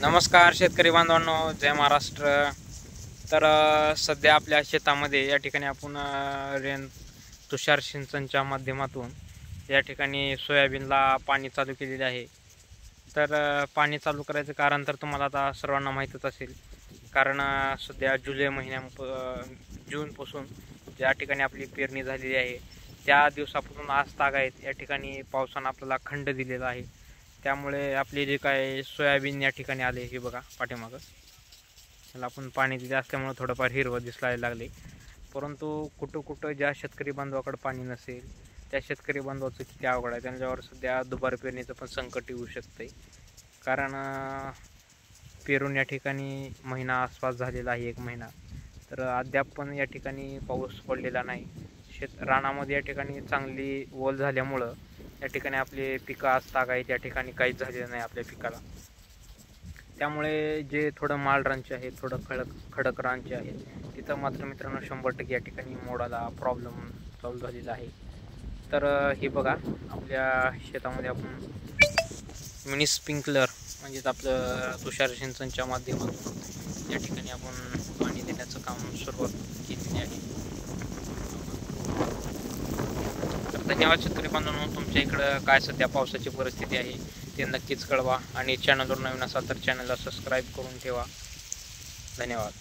नमस्कार शेतकरी बांधवांनो, जय महाराष्ट्र। तर सध्या आपल्या शेतामध्ये या ठिकाणी आपण तुषार सिंचनच्या माध्यमातून या ठिकाणी सोयाबीनला पाणी चालू केलेले आहे। तर पाणी चालू करायचं कारण तर तुम्हाला आता सर्वांना माहीतच असेल, कारण सध्या जुलै जूनपासून ज्या ठिकाणी आपली पेरणी झालेली आहे त्या दिवसापासून आज तागायत या ठिकाणी पावसानं आपल्याला खंड दिलेला आहे। त्यामुळे आपले जे काय सोयाबीन या ठिकाणी आले हे बघा पाठीमागं, त्याला आपण पाणी दिले असल्यामुळे थोडंफार हिरवं दिसायला लागले। परंतु कुठं ज्या शेतकरी बांधवाकडे पाणी नसेल त्या शेतकरी बांधवाचं किती अवघड आहे। त्यांच्यावर सध्या दुबार पेरणीचं पण संकट येऊ शकते, कारण पेरून या ठिकाणी महिना आसपास झालेला आहे, 1 महिना, तर अद्याप पण या ठिकाणी पाऊस पडलेला नाही। रानामध्ये या ठिकाणी चांगली ओल झाल्यामुळं या ठिकाणी आपले पिकं आज तागायत या ठिकाणी काहीच झालेलं नाही आपल्या पिकाला। त्यामुळे जे थोडं माळ रानचे आहे, थोडं खडक रानचे आहे, तिथं मात्र मित्रांनो 100% या ठिकाणी मोडाला प्रॉब्लेम सॉल्व झालेला आहे। तर हे बघा आपल्या शेतामध्ये आपण मिनी स्प्रिंकलर म्हणजेच आपलं तुषार सिंचनच्या माध्यमातून या ठिकाणी आपण पाणी देण्याचं काम सुरुवात केलेली आहे। धन्यवाद शेतकरी बांधवांनो। तुमच्या इकडं काय सध्या पावसाची परिस्थिती आहे ते नक्कीच कळवा, आणि चॅनलवर नवीन असाल तर चॅनलला सबस्क्राईब करून ठेवा। धन्यवाद।